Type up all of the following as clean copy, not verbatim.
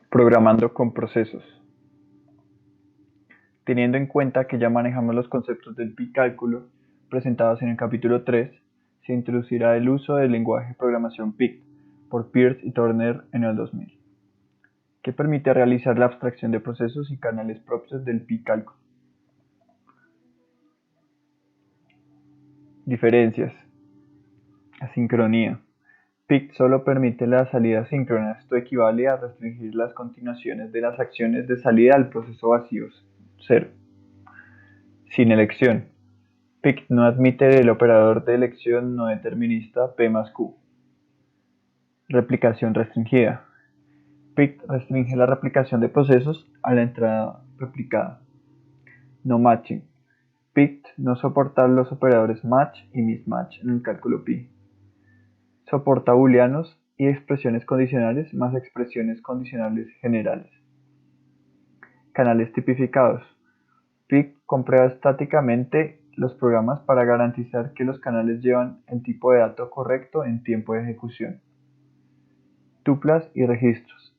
Programando con procesos. Teniendo en cuenta que ya manejamos los conceptos del bicálculo presentados en el capítulo 3, se introducirá el uso del lenguaje de programación PIC por Pearce y Turner en el 2000, que permite realizar la abstracción de procesos y canales propios del bicálculo. Diferencias. Asincronía. PIC solo permite la salida síncrona. Esto equivale a restringir las continuaciones de las acciones de salida al proceso vacío 0. Sin elección. PIC no admite el operador de elección no determinista P más Q. Replicación restringida. PIC restringe la replicación de procesos a la entrada replicada. No matching. PIC no soporta los operadores match y mismatch en el cálculo pi. Soporta booleanos y expresiones condicionales más expresiones condicionales generales. Canales tipificados. PIC comprueba estáticamente los programas para garantizar que los canales llevan el tipo de dato correcto en tiempo de ejecución. Tuplas y registros.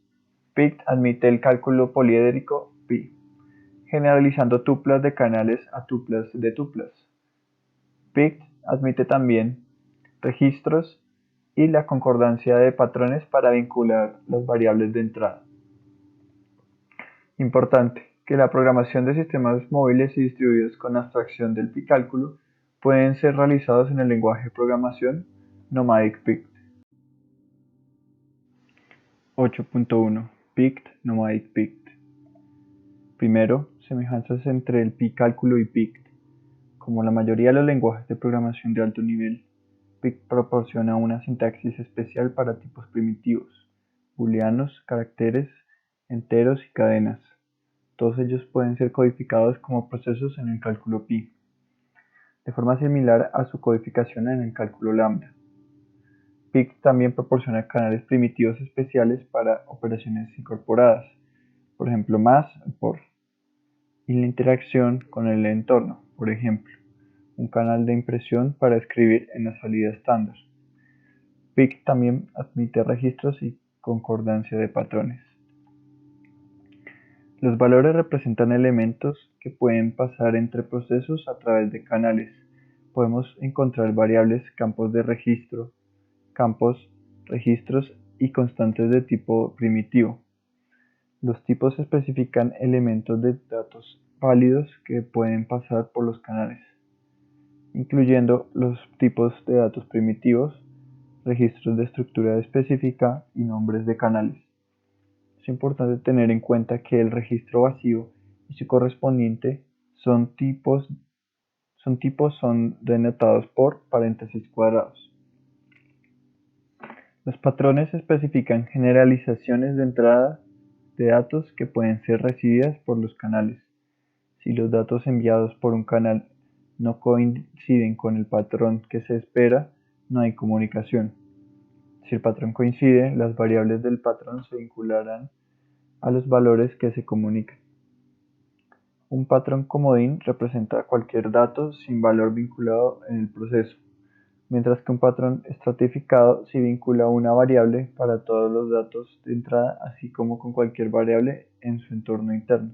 PIC admite el cálculo poliédrico pi, generalizando tuplas de canales a tuplas de tuplas. PIC admite también registros y la concordancia de patrones para vincular las variables de entrada. Importante que la programación de sistemas móviles y distribuidos con abstracción del bicálculo pueden ser realizados en el lenguaje de programación Nomadic PIC. 8.1 PICT Nomadic PICT. Primero, semejanzas entre el bicálculo y PICT. Como la mayoría de los lenguajes de programación de alto nivel, PICT proporciona una sintaxis especial para tipos primitivos, booleanos, caracteres, enteros y cadenas. Todos ellos pueden ser codificados como procesos en el cálculo pi, de forma similar a su codificación en el cálculo lambda. PIC también proporciona canales primitivos especiales para operaciones incorporadas, por ejemplo más o por, y la interacción con el entorno, por ejemplo, un canal de impresión para escribir en la salida estándar. PIC también admite registros y concordancia de patrones. Los valores representan elementos que pueden pasar entre procesos a través de canales. Podemos encontrar variables, campos de registro, campos, registros y constantes de tipo primitivo. Los tipos especifican elementos de datos válidos que pueden pasar por los canales, incluyendo los tipos de datos primitivos, registros de estructura específica y nombres de canales. Es importante tener en cuenta que el registro vacío y su correspondiente son denotados por paréntesis cuadrados. Los patrones especifican generalizaciones de entrada de datos que pueden ser recibidas por los canales. Si los datos enviados por un canal no coinciden con el patrón que se espera, no hay comunicación. Si el patrón coincide, las variables del patrón se vincularán a los valores que se comunican. Un patrón comodín representa cualquier dato sin valor vinculado en el proceso, mientras que un patrón estratificado sí vincula una variable para todos los datos de entrada, así como con cualquier variable en su entorno interno,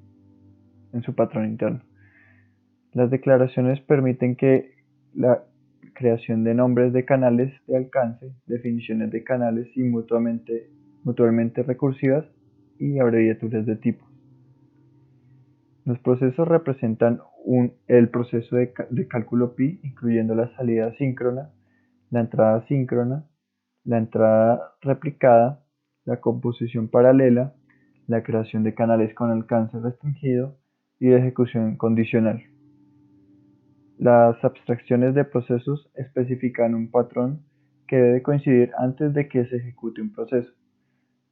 en su patrón interno. Las declaraciones permiten que la creación de nombres de canales de alcance, definiciones de canales y mutuamente recursivas y abreviaturas de tipos. Los procesos representan el proceso de cálculo pi, incluyendo la salida síncrona, la entrada síncrona, la entrada replicada, la composición paralela, la creación de canales con alcance restringido y la ejecución condicional. Las abstracciones de procesos especifican un patrón que debe coincidir antes de que se ejecute un proceso.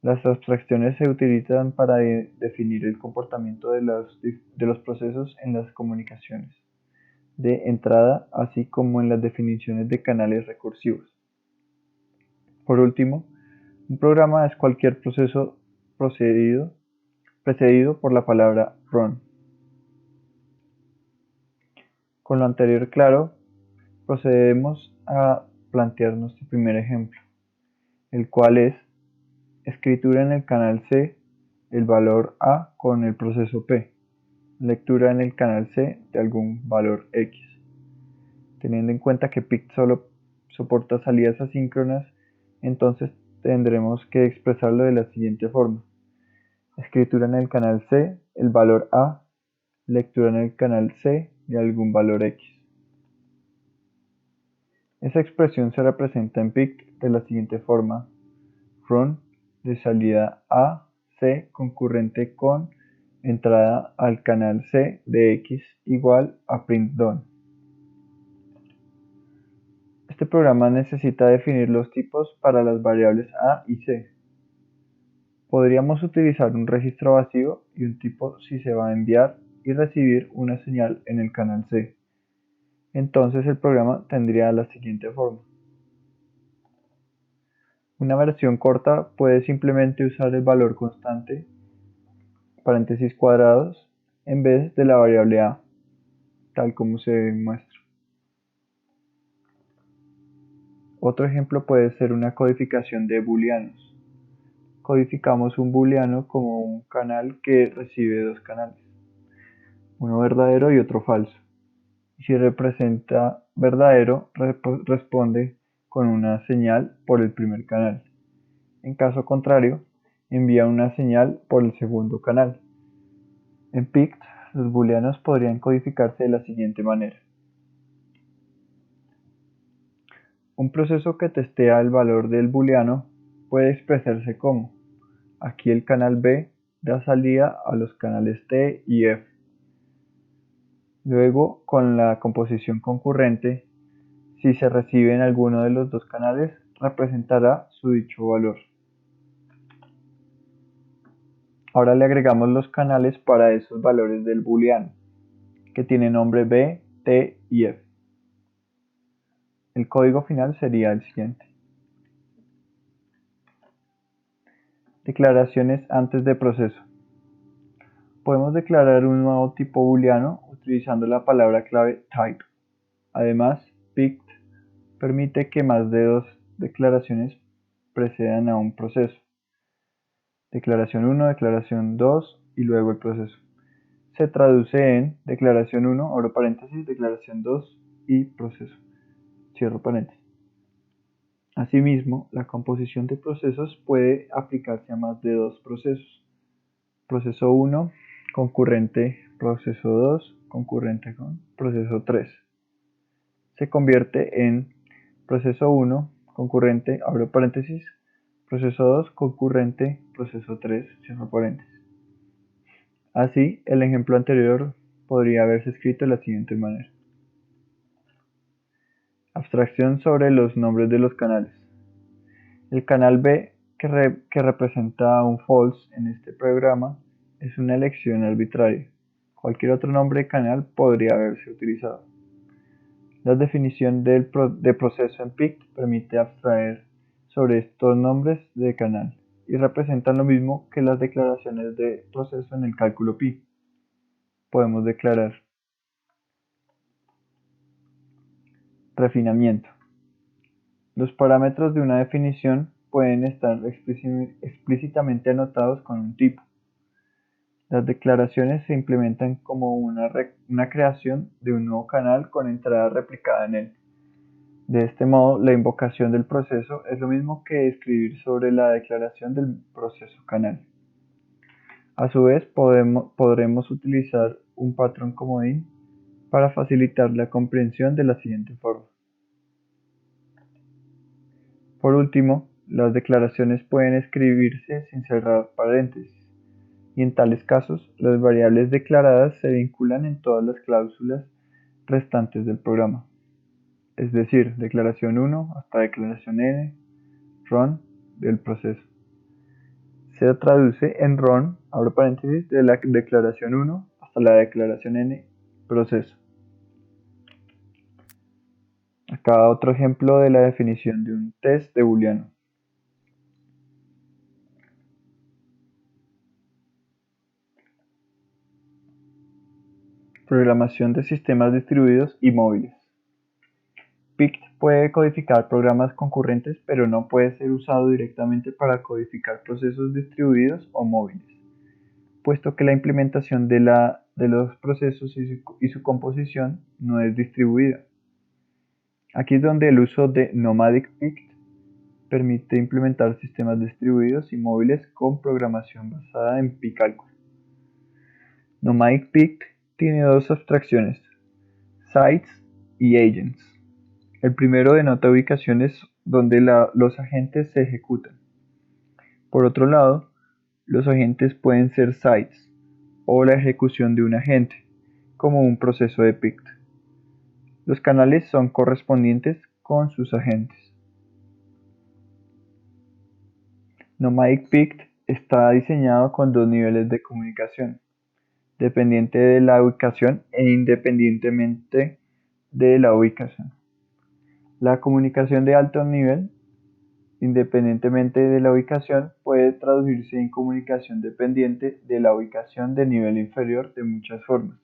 Las abstracciones se utilizan para definir el comportamiento de los procesos en las comunicaciones de entrada, así como en las definiciones de canales recursivos. Por último, un programa es cualquier proceso precedido por la palabra run. Con lo anterior claro, procedemos a plantear nuestro primer ejemplo, el cual es escritura en el canal C, el valor A con el proceso P, lectura en el canal C de algún valor X. Teniendo en cuenta que PICT solo soporta salidas asíncronas, entonces tendremos que expresarlo de la siguiente forma: escritura en el canal C, el valor A, lectura en el canal C de algún valor X. Esa expresión se representa en PICT de la siguiente forma: run de salida A, C concurrente con entrada al canal C de X igual a print done. Este programa necesita definir los tipos para las variables A y C. Podríamos utilizar un registro vacío y un tipo si se va a enviar y recibir una señal en el canal C. Entonces el programa tendría la siguiente forma. Una versión corta puede simplemente usar el valor constante, paréntesis cuadrados, en vez de la variable A, tal como se muestra. Otro ejemplo puede ser una codificación de booleanos. Codificamos un booleano como un canal que recibe dos canales, uno verdadero y otro falso. Y si representa verdadero, responde con una señal por el primer canal. En caso contrario, envía una señal por el segundo canal. En PICT, los booleanos podrían codificarse de la siguiente manera. Un proceso que testea el valor del booleano puede expresarse como: aquí el canal B da salida a los canales T y F. Luego, con la composición concurrente, si se recibe en alguno de los dos canales, representará su dicho valor. Ahora le agregamos los canales para esos valores del booleano, que tiene nombre B, T y F. El código final sería el siguiente. Declaraciones antes de proceso. Podemos declarar un nuevo tipo booleano utilizando la palabra clave type. Además, PICT permite que más de dos declaraciones precedan a un proceso. Declaración 1, declaración 2 y luego el proceso. Se traduce en declaración 1, abro paréntesis, declaración 2 y proceso, cierro paréntesis. Asimismo, la composición de procesos puede aplicarse a más de dos procesos. Proceso 1, concurrente, proceso 2, concurrente con proceso 3. Se convierte en proceso 1, concurrente, abro paréntesis, proceso 2, concurrente, proceso 3, cierro paréntesis. Así, el ejemplo anterior podría haberse escrito de la siguiente manera. Abstracción sobre los nombres de los canales. El canal B, que representa un false en este programa, es una elección arbitraria. Cualquier otro nombre de canal podría haberse utilizado. La definición de proceso en PICT permite abstraer sobre estos nombres de canal y representan lo mismo que las declaraciones de proceso en el cálculo pi. Podemos declarar refinamiento. Los parámetros de una definición pueden estar explícitamente anotados con un tipo. Las declaraciones se implementan como una creación de un nuevo canal con entrada replicada en él. De este modo, la invocación del proceso es lo mismo que escribir sobre la declaración del proceso canal. A su vez, podremos utilizar un patrón comodín para facilitar la comprensión de la siguiente forma. Por último, las declaraciones pueden escribirse sin cerrar paréntesis, y en tales casos, las variables declaradas se vinculan en todas las cláusulas restantes del programa. Es decir, declaración 1 hasta declaración n, run del proceso. Se traduce en run, abro paréntesis, de la declaración 1 hasta la declaración n, proceso. Acá otro ejemplo de la definición de un test de booleano. Programación de sistemas distribuidos y móviles. PICT puede codificar programas concurrentes, pero no puede ser usado directamente para codificar procesos distribuidos o móviles. puesto que la implementación de los procesos y su composición no es distribuida. Aquí es donde el uso de Nomadic Pict permite implementar sistemas distribuidos y móviles con programación basada en picálculo. Nomadic Pict tiene dos abstracciones, sites y agents. El primero denota ubicaciones donde los agentes se ejecutan. Por otro lado, los agentes pueden ser sites o la ejecución de un agente, como un proceso de Pict. Los canales son correspondientes con sus agentes. Nomadic Pict está diseñado con dos niveles de comunicación, dependiente de la ubicación e independientemente de la ubicación. La comunicación de alto nivel, independientemente de la ubicación, puede traducirse en comunicación dependiente de la ubicación de nivel inferior de muchas formas,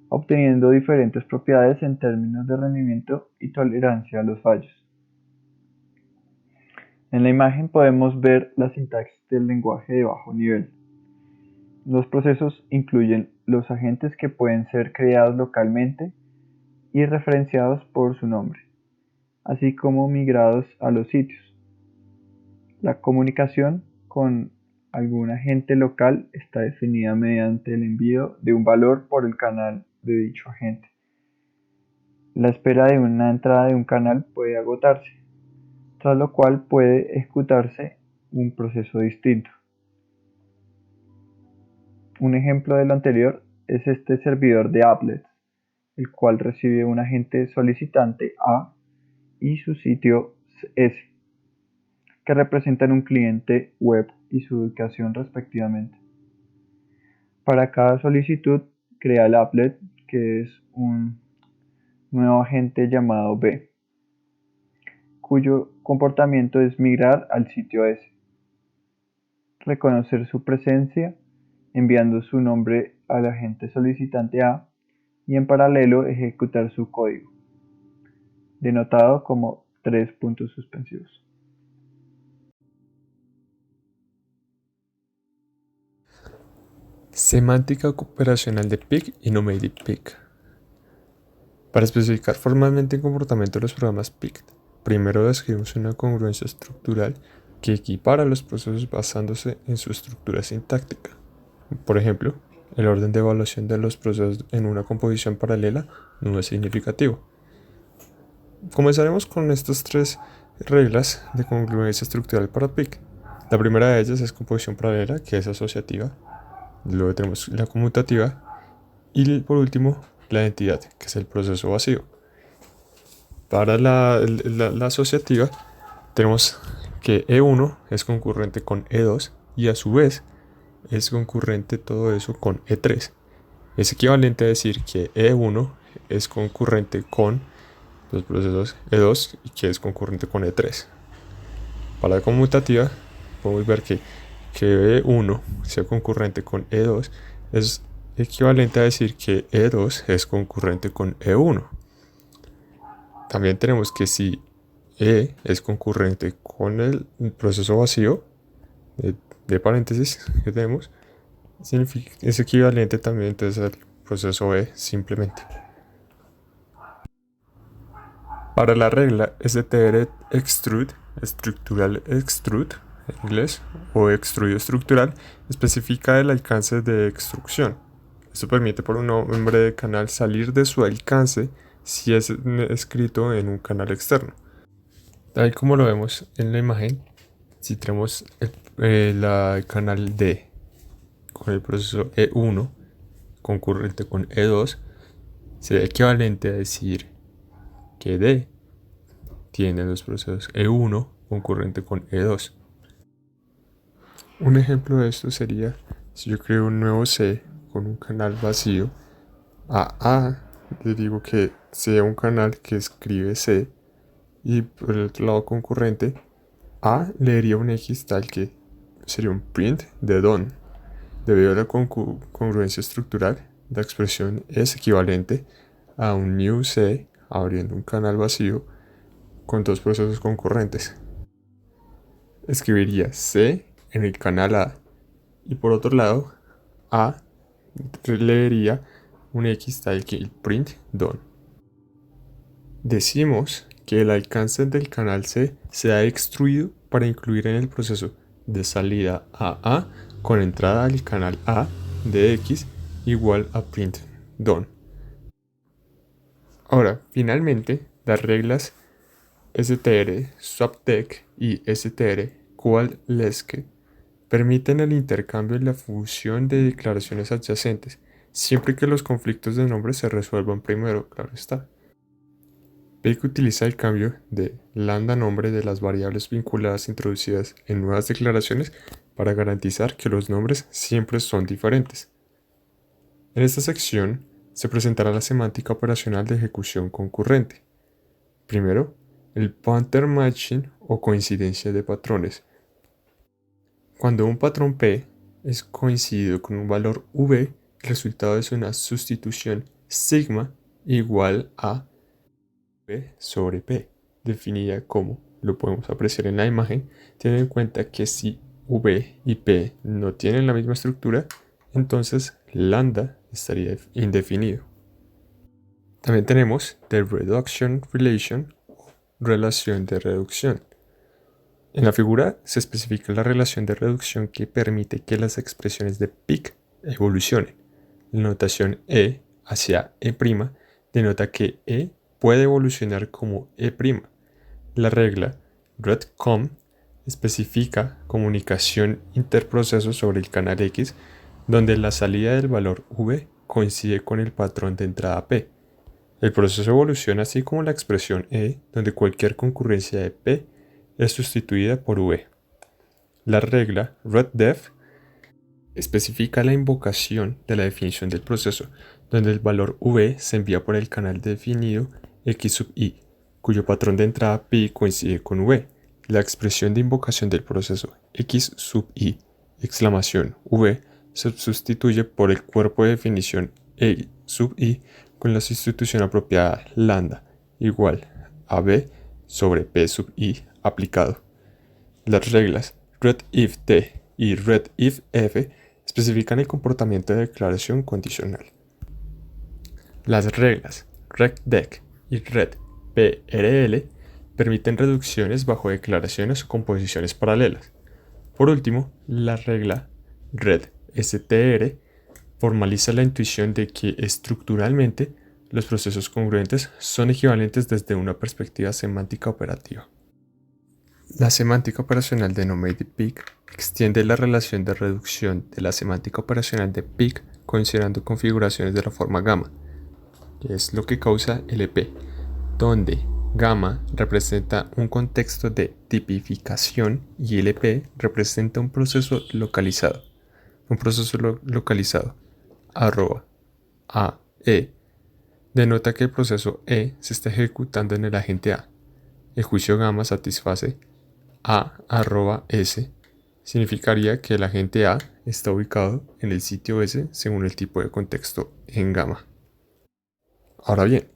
obteniendo diferentes propiedades en términos de rendimiento y tolerancia a los fallos. En la imagen podemos ver la sintaxis del lenguaje de bajo nivel. Los procesos incluyen los agentes que pueden ser creados localmente y referenciados por su nombre, así como migrados a los sitios. La comunicación con algún agente local está definida mediante el envío de un valor por el canal de dicho agente. La espera de una entrada de un canal puede agotarse, tras lo cual puede ejecutarse un proceso distinto. Un ejemplo de lo anterior es este servidor de applets, el cual recibe un agente solicitante A y su sitio S, que representan un cliente web y su ubicación respectivamente. Para cada solicitud, crea el applet, que es un nuevo agente llamado B, cuyo comportamiento es migrar al sitio S, reconocer su presencia enviando su nombre al agente solicitante A y en paralelo ejecutar su código, denotado como 3 puntos suspensivos. Semántica operacional de Pict y Nomadic Pict. Para especificar formalmente el comportamiento de los programas Pict, primero describimos una congruencia estructural que equipara los procesos basándose en su estructura sintáctica. Por ejemplo, el orden de evaluación de los procesos en una composición paralela no es significativo. Comenzaremos con estas tres reglas de congruencia estructural para Pict. La primera de ellas es composición paralela, que es asociativa. Luego tenemos la conmutativa y por último la identidad, que es el proceso vacío. Para la asociativa tenemos que E1 es concurrente con E2 y a su vez es concurrente todo eso con E3. Es equivalente a decir que E1 es concurrente con los procesos E2 y que es concurrente con E3. Para la conmutativa podemos ver que E1 sea concurrente con E2 es equivalente a decir que E2 es concurrente con E1. También tenemos que si E es concurrente con el proceso vacío de paréntesis que tenemos, es equivalente también entonces al proceso E simplemente. Para la regla str extrude, estructural extrude, en inglés, o extruido estructural, especifica el alcance de extrusión. Esto permite por un nombre de canal salir de su alcance si es escrito en un canal externo. Tal como lo vemos en la imagen, si tenemos el canal D con el proceso E1 concurrente con E2, sería equivalente a decir que D tiene los procesos E1 concurrente con E2. Un ejemplo de esto sería si yo creo un nuevo C con un canal vacío, a A le digo que sea un canal que escribe C y por el otro lado concurrente A leería un X tal que sería un print de done. Debido a la congruencia estructural, la expresión es equivalente a un new C abriendo un canal vacío con dos procesos concurrentes. Escribiría C en el canal A y por otro lado A leería un X tal que el print done. Decimos que el alcance del canal C se ha extruido para incluir en el proceso de salida a con entrada al canal A de X igual a print done. Ahora, finalmente, las reglas str swapDec y str qual_lesc permiten el intercambio y la fusión de declaraciones adyacentes, siempre que los conflictos de nombres se resuelvan primero, claro está. PIC utiliza el cambio de lambda nombre de las variables vinculadas introducidas en nuevas declaraciones para garantizar que los nombres siempre son diferentes. En esta sección se presentará la semántica operacional de ejecución concurrente. Primero, el pattern matching o coincidencia de patrones. Cuando un patrón P es coincidido con un valor V, el resultado es una sustitución sigma igual a V sobre P, definida como, lo podemos apreciar en la imagen, teniendo en cuenta que si V y P no tienen la misma estructura, entonces lambda estaría indefinido. También tenemos the reduction relation, relación de reducción. En la figura se especifica la relación de reducción que permite que las expresiones de PIC evolucionen. La notación E hacia E' denota que E puede evolucionar como E'. La regla redcom especifica comunicación interproceso sobre el canal X, donde la salida del valor V coincide con el patrón de entrada P. El proceso evoluciona así como la expresión E, donde cualquier concurrencia de P es sustituida por V. La regla reddef especifica la invocación de la definición del proceso, donde el valor V se envía por el canal definido X sub I, cuyo patrón de entrada pi coincide con V. La expresión de invocación del proceso X sub I, exclamación V, se sustituye por el cuerpo de definición E sub I con la sustitución apropiada lambda igual a B sobre P sub I aplicado. Las reglas readIf_t y readIf_f especifican el comportamiento de declaración condicional. Las reglas reqdec y readPRL permiten reducciones bajo declaraciones o composiciones paralelas. Por último, la regla readstr formaliza la intuición de que estructuralmente los procesos congruentes son equivalentes desde una perspectiva semántica operativa. La semántica operacional de nomadPIC extiende la relación de reducción de la semántica operacional de PIC considerando configuraciones de la forma gamma, que es lo que causa LP, donde gamma representa un contexto de tipificación y LP representa un proceso localizado. Un proceso localizado @A_E denota que el proceso E se está ejecutando en el agente A. El juicio gamma satisface A@S, significaría que el agente A está ubicado en el sitio S según el tipo de contexto en gamma. Ahora bien,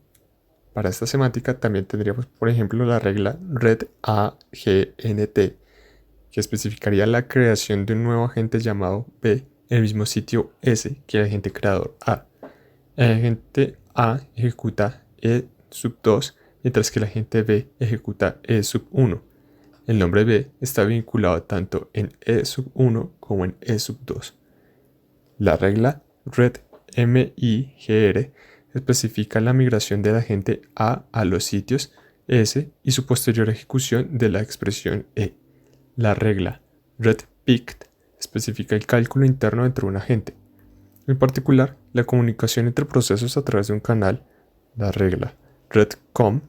para esta semántica también tendríamos, por ejemplo, la regla readAGNT, que especificaría la creación de un nuevo agente llamado B en el mismo sitio S que el agente creador A. El agente A ejecuta E sub 2, mientras que el agente B ejecuta E sub 1. El nombre B está vinculado tanto en E sub 1 como en E sub 2. La regla readMIGR especifica la migración del agente A los sitios S y su posterior ejecución de la expresión E. La regla readPict especifica el cálculo interno entre un agente. En particular, la comunicación entre procesos a través de un canal, la regla readcom,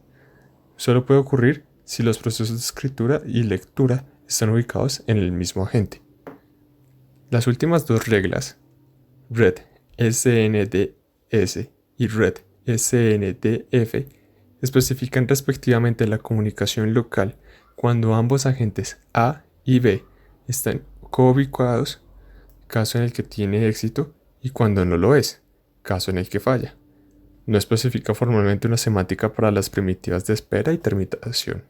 solo puede ocurrir si los procesos de escritura y lectura están ubicados en el mismo agente. Las últimas dos reglas, readSNDS y readSNDF, especifican respectivamente la comunicación local cuando ambos agentes A y B están co-ubicados, caso en el que tiene éxito, y cuando no lo es, caso en el que falla. No especifica formalmente una semántica para las primitivas de espera y terminación.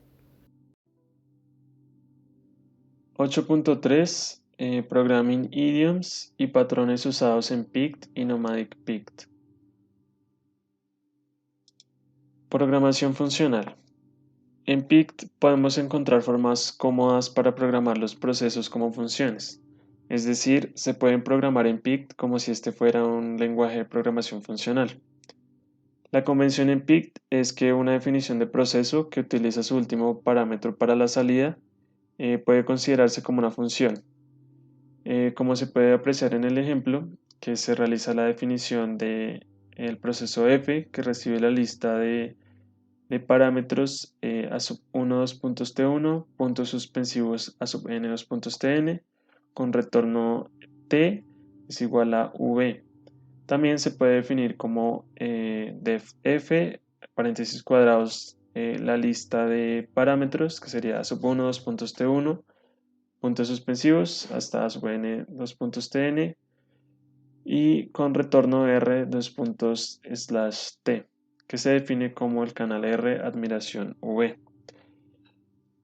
8.3 Programming Idioms y patrones usados en Pict y Nomadic Pict. Programación funcional. En Pict podemos encontrar formas cómodas para programar los procesos como funciones. Es decir, se pueden programar en Pict como si este fuera un lenguaje de programación funcional. La convención en Pict es que una definición de proceso que utiliza su último parámetro para la salida puede considerarse como una función. Como se puede apreciar en el ejemplo, que se realiza la definición de el proceso f que recibe la lista de parámetros a sub 1 2.t1 puntos suspensivos a sub n 2.tn con retorno t es igual a v. También se puede definir como def f paréntesis cuadrados la lista de parámetros que sería a sub 1 2.t1 puntos suspensivos hasta sub n 2.tn y con retorno r 2./t que se define como el canal R admiración V.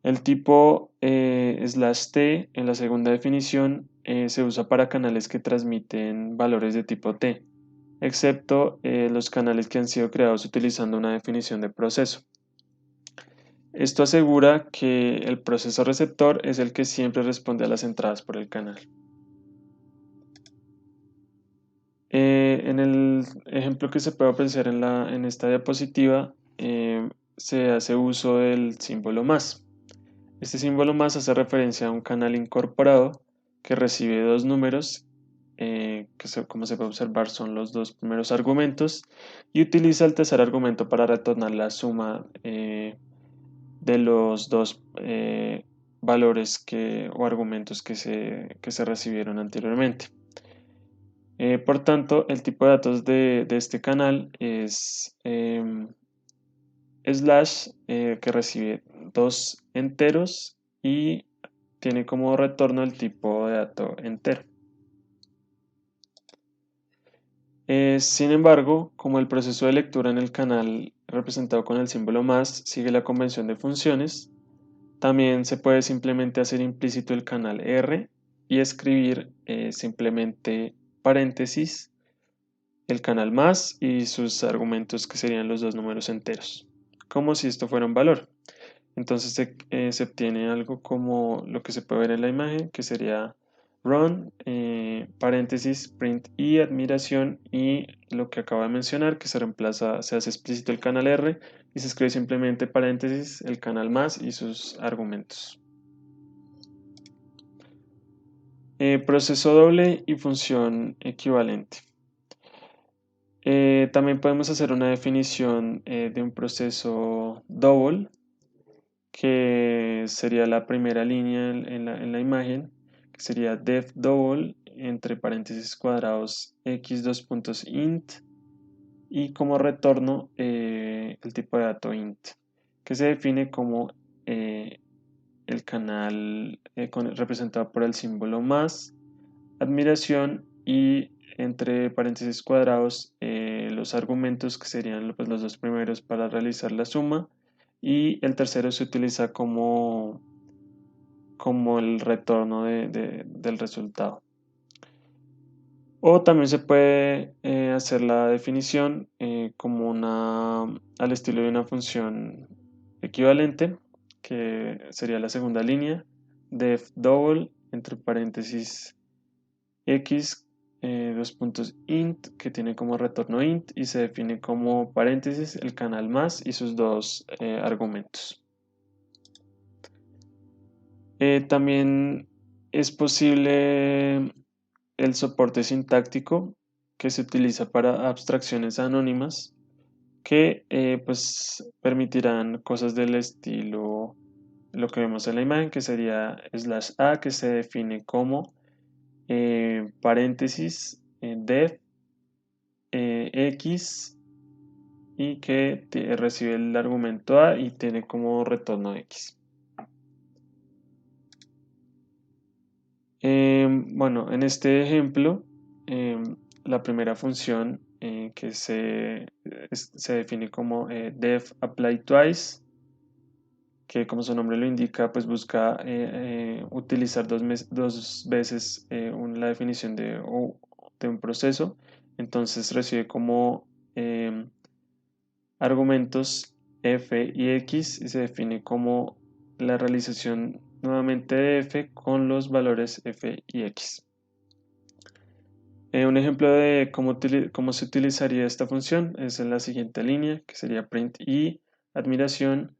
El tipo /t en la segunda definición se usa para canales que transmiten valores de tipo T, excepto los canales que han sido creados utilizando una definición de proceso. Esto asegura que el proceso receptor es el que siempre responde a las entradas por el canal. En el ejemplo que se puede apreciar en esta diapositiva, se hace uso del símbolo más. Este símbolo más hace referencia a un canal incorporado que recibe dos números, como se puede observar son los dos primeros argumentos, y utiliza el tercer argumento para retornar la suma de los dos valores o argumentos que se recibieron anteriormente. Por tanto, el tipo de datos de este canal es slash que recibe dos enteros y tiene como retorno el tipo de dato entero. Sin embargo, como el proceso de lectura en el canal representado con el símbolo más sigue la convención de funciones, también se puede simplemente hacer implícito el canal R y escribir simplemente paréntesis el canal más y sus argumentos que serían los dos números enteros, como si esto fuera un valor. Entonces se obtiene algo como lo que se puede ver en la imagen, que sería run, paréntesis, print y admiración y lo que acabo de mencionar, que se hace explícito el canal R y se escribe simplemente paréntesis, el canal más y sus argumentos. Proceso doble y función equivalente. También podemos hacer una definición de un proceso double, que sería la primera línea en la imagen, que sería def double entre paréntesis cuadrados x2.int y como retorno el tipo de dato int, que se define como el canal representado por el símbolo más, admiración y entre paréntesis cuadrados los argumentos que serían pues, los dos primeros para realizar la suma y el tercero se utiliza como el retorno del resultado. O también se puede hacer la definición como al estilo de una función equivalente, que sería la segunda línea, def double entre paréntesis x dos puntos int que tiene como retorno int y se define como paréntesis el canal más y sus dos argumentos. También es posible el soporte sintáctico que se utiliza para abstracciones anónimas que pues permitirán cosas del estilo lo que vemos en la imagen, que sería /a, que se define como paréntesis def x y que recibe el argumento a y tiene como retorno x. Bueno, en este ejemplo, la primera función que se define como def apply twice, que como su nombre lo indica, pues busca utilizar dos veces la definición de un proceso. Entonces recibe como argumentos f y x y se define como la realización nuevamente de f con los valores f y x. Un ejemplo de cómo se utilizaría esta función es en la siguiente línea, que sería print y admiración,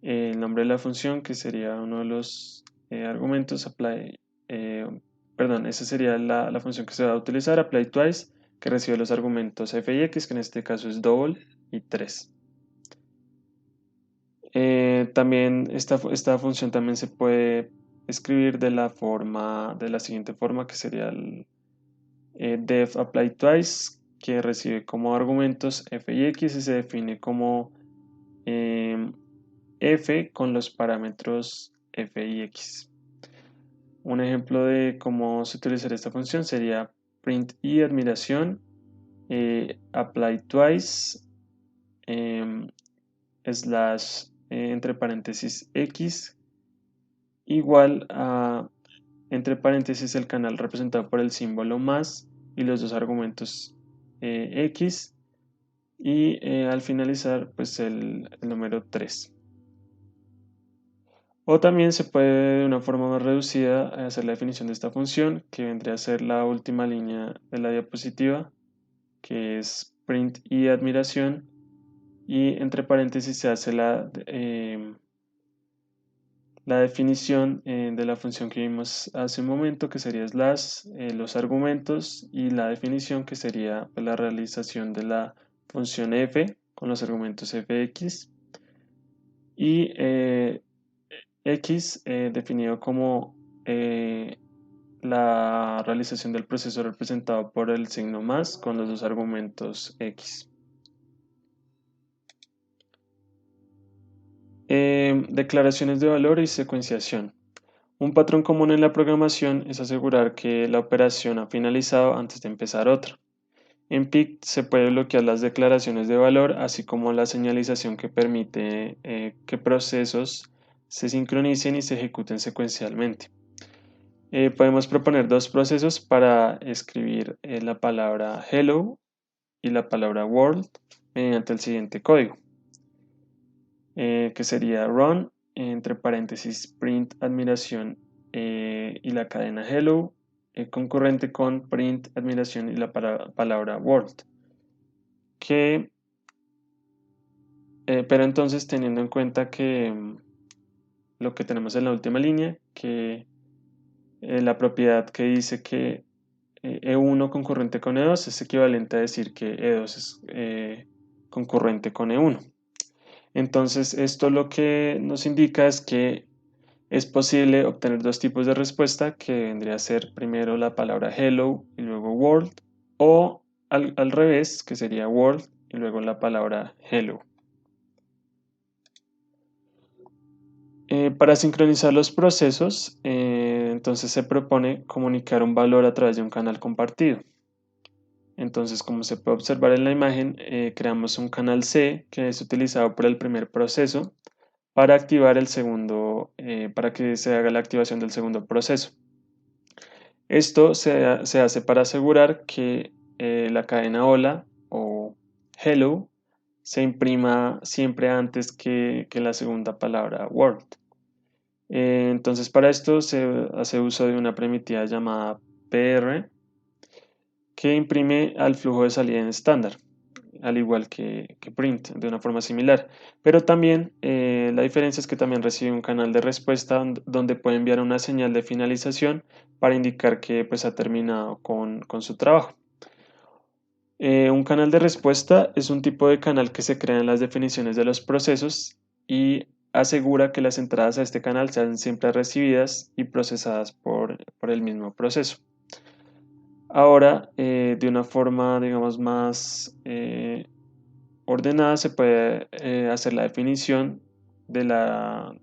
el nombre de la función, que sería uno de los argumentos, esa sería la función que se va a utilizar, apply twice, que recibe los argumentos f y x, que en este caso es double y 3. También esta función también se puede escribir de la siguiente forma, que sería el def apply twice, que recibe como argumentos f y x y se define como f con los parámetros f y x. Un ejemplo de cómo se utilizaría esta función sería print y admiración, apply twice, slash entre paréntesis x igual a entre paréntesis el canal representado por el símbolo más y los dos argumentos x y al finalizar pues el número 3. O también se puede de una forma más reducida hacer la definición de esta función, que vendría a ser la última línea de la diapositiva, que es print y admiración, y entre paréntesis se hace la definición de la función que vimos hace un momento, que sería slash, los argumentos, y la definición que sería pues, la realización de la función f con los argumentos fx, y x definido como la realización del proceso representado por el signo más con los dos argumentos x. Declaraciones de valor y secuenciación. Un patrón común en la programación es asegurar que la operación ha finalizado antes de empezar otra. En PIC se puede bloquear las declaraciones de valor, así como la señalización que permite que procesos se sincronicen y se ejecuten secuencialmente. Podemos proponer dos procesos para escribir la palabra hello y la palabra world mediante el siguiente código, que sería run, entre paréntesis print admiración y la cadena hello, concurrente con print admiración y la palabra world. Pero entonces teniendo en cuenta que lo que tenemos en la última línea, que la propiedad que dice que E1 concurrente con E2 es equivalente a decir que E2 es concurrente con E1. Entonces esto lo que nos indica es que es posible obtener dos tipos de respuesta, que vendría a ser primero la palabra hello y luego world, o al revés, que sería world y luego la palabra hello. Para sincronizar los procesos, entonces se propone comunicar un valor a través de un canal compartido. Entonces, como se puede observar en la imagen, creamos un canal C que es utilizado por el primer proceso para activar el segundo, para que se haga la activación del segundo proceso. Esto se hace para asegurar que la cadena hola o hello se imprima siempre antes que la segunda palabra world. Entonces para esto se hace uso de una primitiva llamada PR que imprime al flujo de salida en estándar, al igual que print, de una forma similar. Pero también la diferencia es que también recibe un canal de respuesta donde puede enviar una señal de finalización para indicar que pues, ha terminado con su trabajo. Un canal de respuesta es un tipo de canal que se crea en las definiciones de los procesos y asegura que las entradas a este canal sean siempre recibidas y procesadas por el mismo proceso. Ahora, de una forma, digamos, más ordenada, se puede hacer la definición de la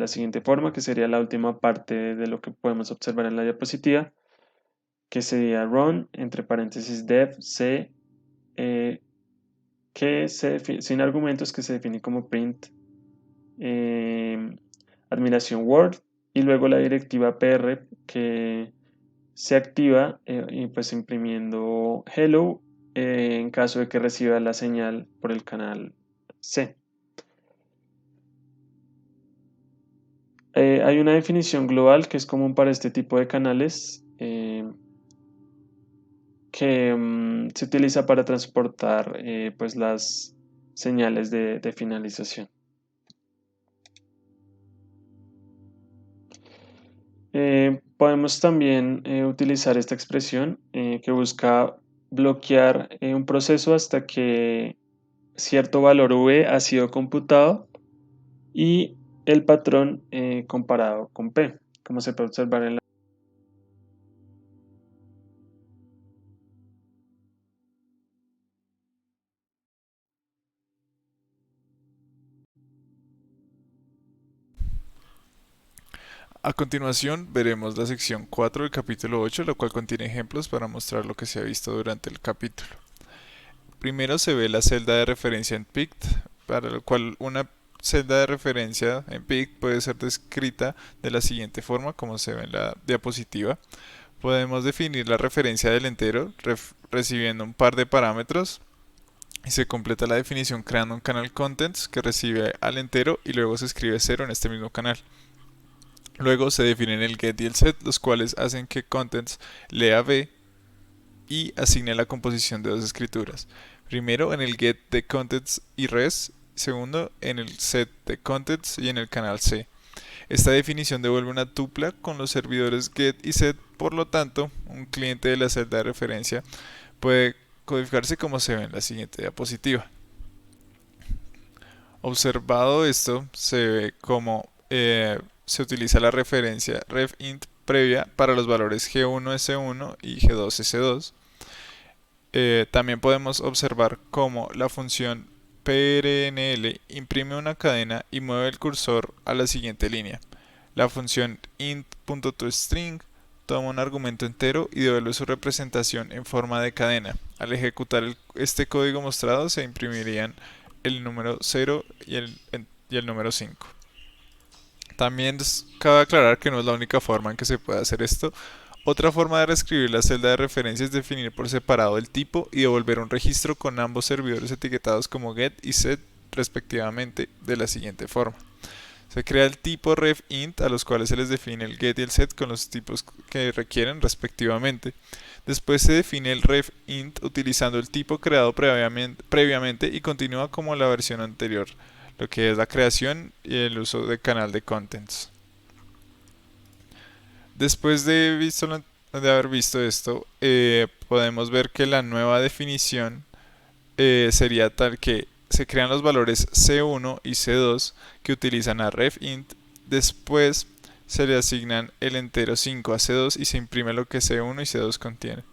siguiente forma, que sería la última parte de lo que podemos observar en la diapositiva, que sería run, entre paréntesis def c, sin argumentos, que se define como print admiración Word y luego la directiva PR que se activa y pues imprimiendo hello en caso de que reciba la señal por el canal C. Hay una definición global que es común para este tipo de canales que se utiliza para transportar pues las señales de finalización. Podemos también utilizar esta expresión que busca bloquear un proceso hasta que cierto valor V ha sido computado y el patrón comparado con P, como se puede observar en la... A continuación veremos la sección 4 del capítulo 8, la cual contiene ejemplos para mostrar lo que se ha visto durante el capítulo. Primero se ve la celda de referencia en PICT, para lo cual una celda de referencia en PICT puede ser descrita de la siguiente forma, como se ve en la diapositiva. Podemos definir la referencia del entero recibiendo un par de parámetros y se completa la definición creando un canal contents que recibe al entero y luego se escribe 0 en este mismo canal. Luego se definen el get y el set, los cuales hacen que contents lea B y asigne la composición de dos escrituras. Primero en el get de contents y res, segundo en el set de contents y en el canal C. Esta definición devuelve una tupla con los servidores get y set, por lo tanto, un cliente de la celda de referencia puede codificarse como se ve en la siguiente diapositiva. Observado esto, se ve como se utiliza la referencia refint previa para los valores G1S1 y G2S2. También podemos observar cómo la función prnl imprime una cadena y mueve el cursor a la siguiente línea. La función int.toString toma un argumento entero y devuelve su representación en forma de cadena. Al ejecutar este código mostrado se imprimirían el número 0 y el número 5. También cabe aclarar que no es la única forma en que se puede hacer esto. Otra forma de reescribir la celda de referencia es definir por separado el tipo y devolver un registro con ambos servidores etiquetados como get y set respectivamente de la siguiente forma. Se crea el tipo refint a los cuales se les define el get y el set con los tipos que requieren respectivamente. Después se define el refint utilizando el tipo creado previamente y continúa como la versión anterior, lo que es la creación y el uso de canal de contents. Después de haber visto esto, podemos ver que la nueva definición sería tal que se crean los valores C1 y C2 que utilizan a refint. Después se le asignan el entero 5 a C2 y se imprime lo que C1 y C2 contienen.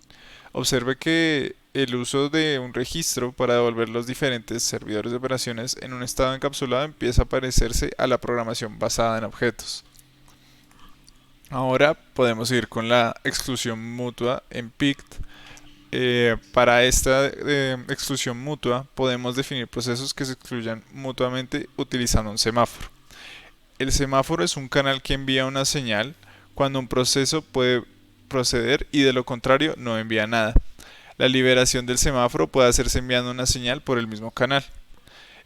Observe que el uso de un registro para devolver los diferentes servidores de operaciones en un estado encapsulado empieza a parecerse a la programación basada en objetos. Ahora podemos ir con la exclusión mutua en PICT. Para esta exclusión mutua podemos definir procesos que se excluyan mutuamente utilizando un semáforo. El semáforo es un canal que envía una señal cuando un proceso puede proceder y de lo contrario no envía nada. La liberación del semáforo puede hacerse enviando una señal por el mismo canal.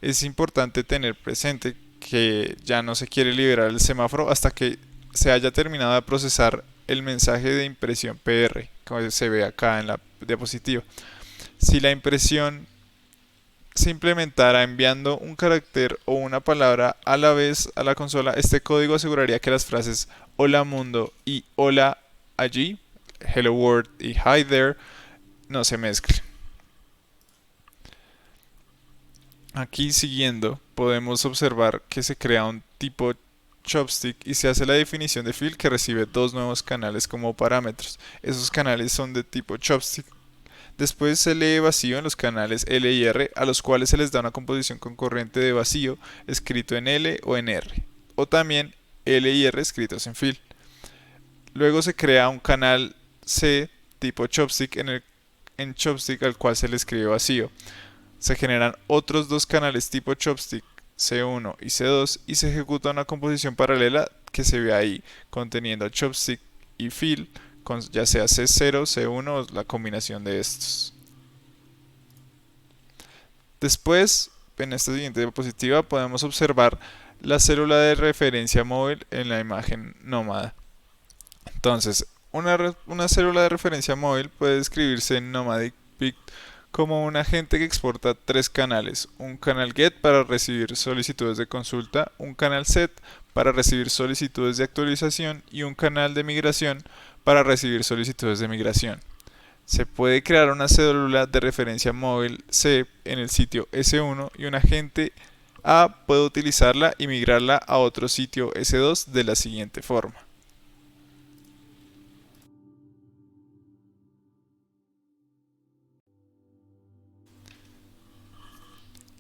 Es importante tener presente que ya no se quiere liberar el semáforo hasta que se haya terminado de procesar el mensaje de impresión PR, como se ve acá en la diapositiva. Si la impresión se implementara enviando un carácter o una palabra a la vez a la consola, este código aseguraría que las frases hola mundo y hola allí, hello world y hi there, no se mezclen. Aquí siguiendo podemos observar que se crea un tipo chopstick y se hace la definición de field que recibe dos nuevos canales como parámetros. Esos canales son de tipo chopstick. Después se lee vacío en los canales L y R, a los cuales se les da una composición concurrente de vacío escrito en L o en R, o también L y R escritos en fill. Luego se crea un canal C tipo chopstick en chopstick al cual se le escribe vacío. Se generan otros dos canales tipo chopstick C1 y C2 y se ejecuta una composición paralela que se ve ahí, conteniendo chopstick y fill, con ya sea C0, C1 o la combinación de estos. Después, en esta siguiente diapositiva, podemos observar la célula de referencia móvil en la imagen nómada. Entonces, una célula de referencia móvil puede describirse en nomadic.pict como un agente que exporta tres canales: un canal GET para recibir solicitudes de consulta, un canal SET para recibir solicitudes de actualización y un canal de migración para recibir solicitudes de migración. Se puede crear una célula de referencia móvil C en el sitio S1 y un agente A puede utilizarla y migrarla a otro sitio S2 de la siguiente forma.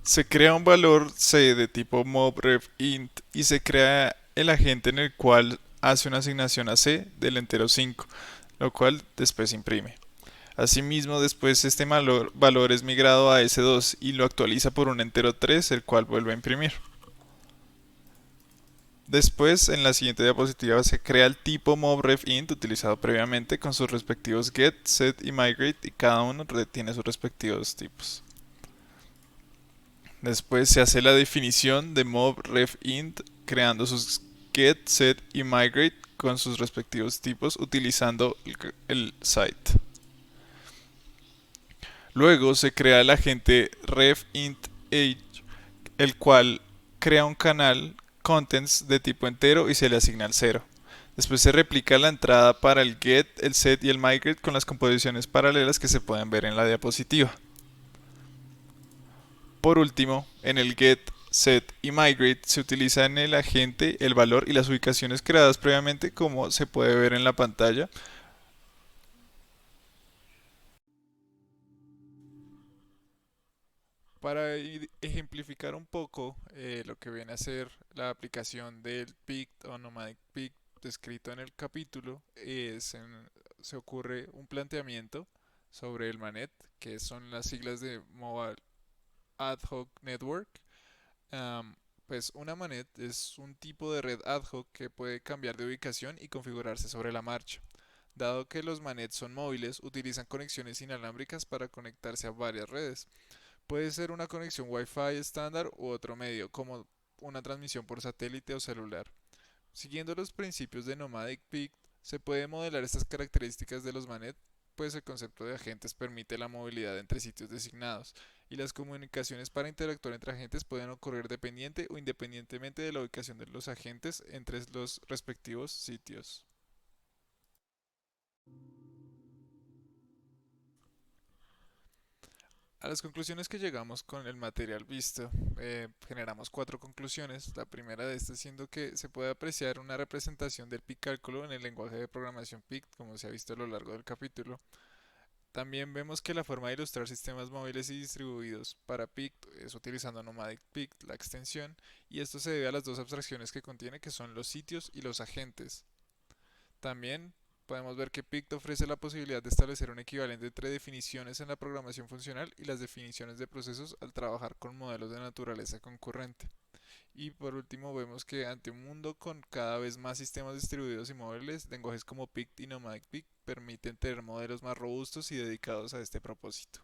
Se crea un valor C de tipo mobrefInt y se crea el agente en el cual hace una asignación a C del entero 5, lo cual después imprime. Asimismo, después este valor es migrado a S2 y lo actualiza por un entero 3, el cual vuelve a imprimir. Después, en la siguiente diapositiva, se crea el tipo mobrefInt utilizado previamente con sus respectivos get, set y migrate, y cada uno tiene sus respectivos tipos. Después se hace la definición de mobrefInt creando sus get, set y migrate con sus respectivos tipos utilizando el site. Luego se crea el agente refIntAge, el cual crea un canal contents de tipo entero y se le asigna el 0. Después se replica la entrada para el get, el set y el migrate con las composiciones paralelas que se pueden ver en la diapositiva. Por último, en el get, set y migrate se utiliza en el agente el valor y las ubicaciones creadas previamente, como se puede ver en la pantalla. Para ejemplificar un poco lo que viene a ser la aplicación del Pict o nomadic.pict descrito en el capítulo, se ocurre un planteamiento sobre el MANET, que son las siglas de Mobile Ad Hoc Network. Um, pues una MANET es un tipo de red ad hoc que puede cambiar de ubicación y configurarse sobre la marcha. Dado que los MANET son móviles, utilizan conexiones inalámbricas para conectarse a varias redes. Puede ser una conexión Wi-Fi estándar u otro medio, como una transmisión por satélite o celular. Siguiendo los principios de nomadic.pict, se puede modelar estas características de los MANET, pues el concepto de agentes permite la movilidad entre sitios designados, y las comunicaciones para interactuar entre agentes pueden ocurrir dependiente o independientemente de la ubicación de los agentes entre los respectivos sitios. A las conclusiones que llegamos con el material visto, generamos cuatro conclusiones. La primera de estas siendo que se puede apreciar una representación del PIC cálculo en el lenguaje de programación PIC, como se ha visto a lo largo del capítulo. También vemos que la forma de ilustrar sistemas móviles y distribuidos para PIC es utilizando nomadic.pict, la extensión, y esto se debe a las dos abstracciones que contiene, que son los sitios y los agentes. También podemos ver que Pict ofrece la posibilidad de establecer un equivalente entre definiciones en la programación funcional y las definiciones de procesos al trabajar con modelos de naturaleza concurrente. Y por último vemos que ante un mundo con cada vez más sistemas distribuidos y móviles, lenguajes como Pict y nomadic.pict permiten tener modelos más robustos y dedicados a este propósito.